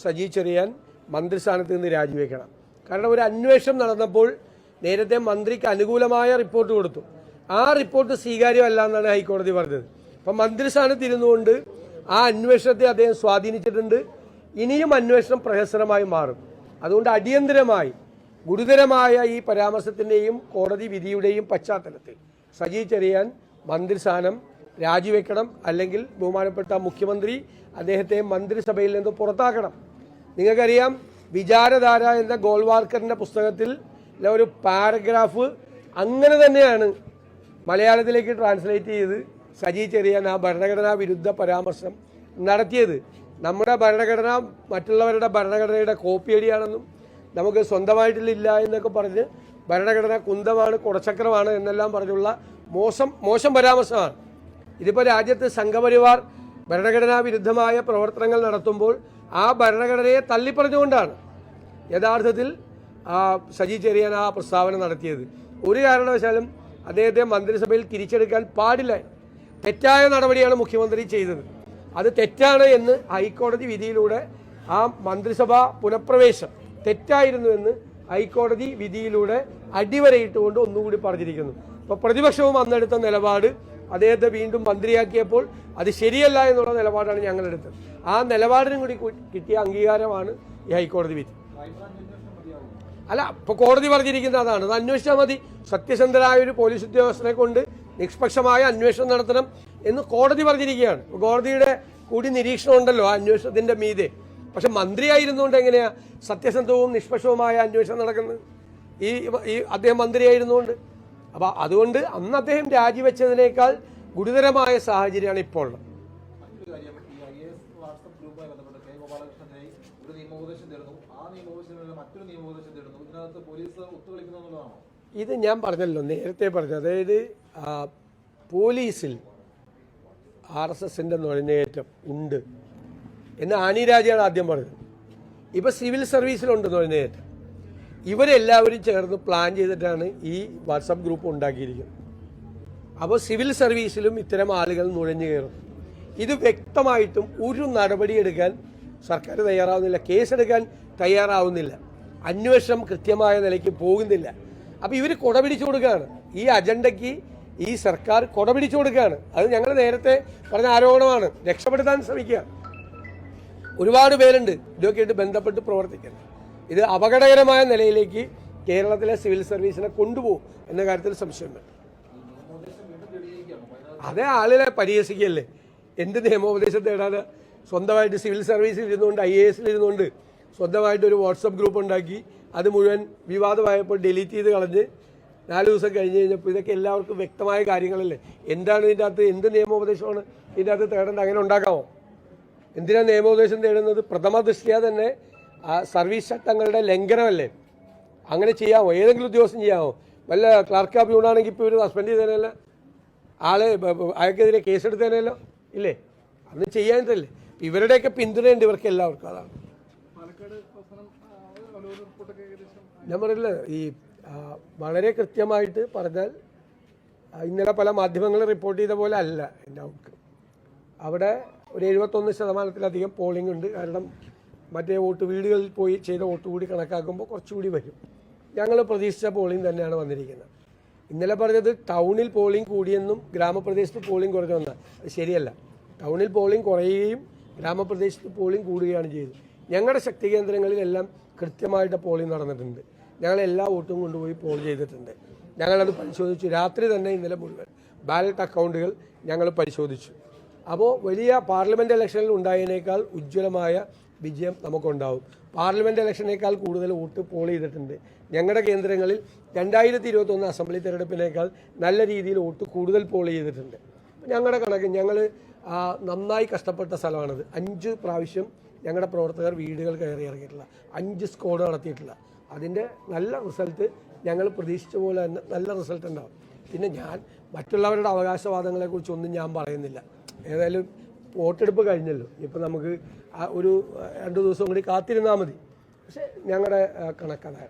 സജി ചെറിയാൻ മന്ത്രിസ്ഥാനത്ത് നിന്ന് രാജിവെക്കണം. കാരണം ഒരു അന്വേഷണം നടന്നപ്പോൾ നേരത്തെ മന്ത്രിക്ക് അനുകൂലമായ റിപ്പോർട്ട് കൊടുത്തു. ആ റിപ്പോർട്ട് സ്വീകാര്യമല്ല എന്നാണ് ഹൈക്കോടതി പറഞ്ഞത്. അപ്പം മന്ത്രിസ്ഥാനത്ത് ഇരുന്നുകൊണ്ട് ആ അന്വേഷണത്തെ അദ്ദേഹം സ്വാധീനിച്ചിട്ടുണ്ട്. ഇനിയും അന്വേഷണം പ്രഹസനമായി മാറും. അതുകൊണ്ട് അടിയന്തരമായി ഗുരുതരമായ ഈ പരാമർശത്തിൻ്റെയും കോടതി വിധിയുടെയും പശ്ചാത്തലത്തിൽ സജി ചെറിയാൻ മന്ത്രിസ്ഥാനം രാജിവെക്കണം. അല്ലെങ്കിൽ ബഹുമാനപ്പെട്ട മുഖ്യമന്ത്രി അദ്ദേഹത്തെ മന്ത്രിസഭയിൽ നിന്ന് പുറത്താക്കണം. നിങ്ങൾക്കറിയാം, വിചാരധാര എന്ന ഗോൾവാർക്കറിൻ്റെ പുസ്തകത്തിൽ ഒരു പാരഗ്രാഫ് അങ്ങനെ തന്നെയാണ് മലയാളത്തിലേക്ക് ട്രാൻസ്ലേറ്റ് ചെയ്ത് സജി ചെറിയാൻ ആ ഭരണഘടനാ വിരുദ്ധ പരാമർശം നടത്തിയത്. നമ്മുടെ ഭരണഘടന മറ്റുള്ളവരുടെ ഭരണഘടനയുടെ കോപ്പിയടിയാണെന്നും നമുക്ക് സ്വന്തമായിട്ടില്ല എന്നൊക്കെ പറഞ്ഞ് ഭരണഘടന കുന്തമാണ്, കുടച്ചക്രമാണ് എന്നെല്ലാം പറഞ്ഞുള്ള മോശം പരാമർശമാണ്. ഇതിപ്പോൾ രാജ്യത്ത് സംഘപരിവാർ ഭരണഘടനാ വിരുദ്ധമായ പ്രവർത്തനങ്ങൾ നടത്തുമ്പോൾ ആ ഭരണഘടനയെ തള്ളിപ്പറഞ്ഞുകൊണ്ടാണ് യഥാർത്ഥത്തിൽ സജി ചെറിയാൻ ആ പ്രസ്താവന നടത്തിയത്. ഒരു കാരണവശാലും അദ്ദേഹത്തെ മന്ത്രിസഭയിൽ തിരിച്ചെടുക്കാൻ പാടില്ല. തെറ്റായ നടപടിയാണ് മുഖ്യമന്ത്രി ചെയ്തത്. അത് തെറ്റാണ് എന്ന് ഹൈക്കോടതി വിധിയിലൂടെ ആ മന്ത്രിസഭാ പുനഃപ്രവേശം തെറ്റായിരുന്നു എന്ന് ഹൈക്കോടതി വിധിയിലൂടെ അടിവരയിട്ടുകൊണ്ട് ഒന്നുകൂടി പറഞ്ഞിരിക്കുന്നു. അപ്പോൾ പ്രതിപക്ഷവും അന്നെടുത്ത നിലപാട് അദ്ദേഹത്തെ വീണ്ടും മന്ത്രിയാക്കിയപ്പോൾ അത് ശരിയല്ല എന്നുള്ള നിലപാടാണ് ഞങ്ങളെടുത്തത്. ആ നിലപാടിനും കൂടി കിട്ടിയ അംഗീകാരമാണ് ഈ ഹൈക്കോടതി വിധി. അല്ല, ഇപ്പോൾ കോടതി പറഞ്ഞിരിക്കുന്ന അതാണ്, അത് അന്വേഷിച്ചാൽ മതി. സത്യസന്ധരായ ഒരു പോലീസ് ഉദ്യോഗസ്ഥനെ കൊണ്ട് നിഷ്പക്ഷമായ അന്വേഷണം നടത്തണം എന്ന് കോടതി പറഞ്ഞിരിക്കുകയാണ്. കോടതിയുടെ കൂടി നിരീക്ഷണം ഉണ്ടല്ലോ ആ അന്വേഷണത്തിന്റെ മീതെ. പക്ഷെ മന്ത്രിയായിരുന്നുകൊണ്ട് എങ്ങനെയാ സത്യസന്ധവും നിഷ്പക്ഷവുമായ അന്വേഷണം നടക്കുന്നത്? ഈ അദ്ദേഹം മന്ത്രിയായിരുന്നുകൊണ്ട്. അപ്പം അതുകൊണ്ട് അന്ന് അദ്ദേഹം രാജിവെച്ചതിനേക്കാൾ ഗുരുതരമായ സാഹചര്യമാണ് ഇപ്പോൾ ഉള്ളത്. ഇത് ഞാൻ പറഞ്ഞല്ലോ, നേരത്തെ പറഞ്ഞു. അതായത് പോലീസിൽ RSSന്റെ നുഴഞ്ഞേറ്റം ഉണ്ട് എന്ന് ആനി രാജയാണ് ആദ്യം പറഞ്ഞത്. ഇപ്പം സിവിൽ സർവീസിലുണ്ട് നുഴഞ്ഞേറ്റം. ഇവരെല്ലാവരും ചേർന്ന് പ്ലാൻ ചെയ്തിട്ടാണ് ഈ വാട്സപ്പ് ഗ്രൂപ്പ് ഉണ്ടാക്കിയിരിക്കുന്നത്. അപ്പോൾ സിവിൽ സർവീസിലും ഇത്തരം ആളുകൾ നുഴഞ്ഞു കയറും. ഇത് വ്യക്തമായിട്ടും ഒരു നടപടിയെടുക്കാൻ സർക്കാർ തയ്യാറാവുന്നില്ല, കേസെടുക്കാൻ തയ്യാറാവുന്നില്ല, അന്വേഷണം കൃത്യമായ നിലയ്ക്ക് പോകുന്നില്ല. അപ്പോൾ ഇവർ കൊടപിടിച്ചു കൊടുക്കുകയാണ്. ഈ അജണ്ടയ്ക്ക് ഈ സർക്കാർ കൊടപിടിച്ചു കൊടുക്കുകയാണ്. അത് ഞങ്ങൾ നേരത്തെ പറഞ്ഞ ആരോപണമാണ്. രക്ഷപ്പെടുത്താൻ ശ്രമിക്കുക. ഒരുപാട് പേരുണ്ട് ഇതൊക്കെയായിട്ട് ബന്ധപ്പെട്ട് പ്രവർത്തിക്കുന്നത്. ഇത് അപകടകരമായ നിലയിലേക്ക് കേരളത്തിലെ സിവിൽ സർവീസിനെ കൊണ്ടുപോകും എന്ന കാര്യത്തിൽ സംശയമുണ്ട്. അതേ ആളിനെ പരിഹസിക്കുകയല്ലേ. എന്ത് നിയമോപദേശം തേടാതെ സ്വന്തമായിട്ട് സിവിൽ സർവീസിൽ ഇരുന്നുകൊണ്ട് IAS ഇരുന്നുകൊണ്ട് സ്വന്തമായിട്ടൊരു വാട്സപ്പ് ഗ്രൂപ്പ് ഉണ്ടാക്കി അത് മുഴുവൻ വിവാദമായപ്പോൾ ഡിലീറ്റ് ചെയ്ത് കളഞ്ഞ് 4 ദിവസം കഴിഞ്ഞ് കഴിഞ്ഞപ്പോൾ ഇതൊക്കെ എല്ലാവർക്കും വ്യക്തമായ കാര്യങ്ങളല്ലേ. എന്താണ് ഇതിൻ്റെ അകത്ത്, എന്ത് നിയമോപദേശമാണ് ഇതിൻ്റെ അകത്ത് തേടേണ്ടത്? അങ്ങനെ ഉണ്ടാക്കാമോ? എന്തിനാണ് നിയമോപദേശം തേടുന്നത്? പ്രഥമ ദൃഷ്ട്യാ തന്നെ സർവീസ് ചട്ടങ്ങളുടെ ലംഘനമല്ലേ. അങ്ങനെ ചെയ്യാമോ? ഏതെങ്കിലും ഉദ്യോഗസ്ഥൻ ചെയ്യാമോ? വല്ല ക്ലർക്ക് ഓഫ് യൂണാണെങ്കിൽ ഇപ്പോൾ ഇവർ സസ്പെൻഡ് ചെയ്തേനല്ല, അയാൾക്കെതിരെ കേസെടുത്തേനല്ലോ, ഇല്ലേ? അന്ന് ചെയ്യാനിട്ടല്ലേ. ഇവരുടെയൊക്കെ പിന്തുണയുണ്ട് ഇവർക്ക് എല്ലാവർക്കും. അതാണ് ഞാൻ പറയില്ല. ഈ വളരെ കൃത്യമായിട്ട് പറഞ്ഞാൽ ഇന്നലെ പല മാധ്യമങ്ങളും റിപ്പോർട്ട് ചെയ്ത പോലെ അല്ല എൻ്റെ ഔട്ട്കം. അവിടെ ഒരു 71% പോളിംഗ് ഉണ്ട്. കാരണം മറ്റേ വീടുകളിൽ പോയി ചെയ്ത വോട്ട് കൂടി കണക്കാക്കുമ്പോൾ കുറച്ചുകൂടി വരും. ഞങ്ങൾ പ്രതീക്ഷിച്ച പോളിംഗ് തന്നെയാണ് വന്നിരിക്കുന്നത്. ഇന്നലെ പറഞ്ഞത് ടൗണിൽ പോളിംഗ് കൂടിയെന്നും ഗ്രാമപ്രദേശത്ത് പോളിംഗ് കുറഞ്ഞെന്നാണ്. അത് ശരിയല്ല. ടൗണിൽ പോളിംഗ് കുറയുകയും ഗ്രാമപ്രദേശത്ത് പോളിംഗ് കൂടുകയാണ് ചെയ്തത്. ഞങ്ങളുടെ ശക്തി കേന്ദ്രങ്ങളിലെല്ലാം കൃത്യമായിട്ട് പോളിംഗ് നടന്നിട്ടുണ്ട്. ഞങ്ങൾ എല്ലാ വോട്ടും കൊണ്ടുപോയി പോൾ ചെയ്തിട്ടുണ്ട്. ഞങ്ങളത് പരിശോധിച്ചു. രാത്രി തന്നെ ഇന്നലെ മുഴുവൻ ബാലറ്റ് അക്കൗണ്ടുകൾ ഞങ്ങൾ പരിശോധിച്ചു. അപ്പോൾ വലിയ പാർലമെൻറ്റ് ഇലക്ഷനിൽ ഉണ്ടായതിനേക്കാൾ ഉജ്ജ്വലമായ വിജയം നമുക്കുണ്ടാവും. പാർലമെൻറ്റ് ഇലക്ഷനേക്കാൾ കൂടുതൽ വോട്ട് പോൾ ചെയ്തിട്ടുണ്ട്. ഞങ്ങളുടെ കേന്ദ്രങ്ങളിൽ 2021 അസംബ്ലി തെരഞ്ഞെടുപ്പിനേക്കാൾ നല്ല രീതിയിൽ വോട്ട് കൂടുതൽ പോൾ ചെയ്തിട്ടുണ്ട്. ഞങ്ങളുടെ കണക്ക് ഞങ്ങൾ നന്നായി കഷ്ടപ്പെട്ട സ്ഥലമാണത്. 5 പ്രാവശ്യം ഞങ്ങളുടെ പ്രവർത്തകർ വീടുകൾ കയറി ഇറങ്ങിയിട്ടുള്ള 5 സ്ക്വാഡ് നടത്തിയിട്ടുള്ള അതിൻ്റെ നല്ല റിസൾട്ട് ഞങ്ങൾ പ്രതീക്ഷിച്ച പോലെ തന്നെ നല്ല റിസൾട്ട് ഉണ്ടാവും. പിന്നെ ഞാൻ മറ്റുള്ളവരുടെ അവകാശവാദങ്ങളെക്കുറിച്ചൊന്നും ഞാൻ പറയുന്നില്ല. ഏതായാലും വോട്ടെടുപ്പ് കഴിഞ്ഞല്ലോ. ഇപ്പം നമുക്ക് ഒരു 2 ദിവസം കൂടി കാത്തിരുന്നാൽ മതി. പക്ഷേ ഞങ്ങളുടെ കണക്കതാണ്.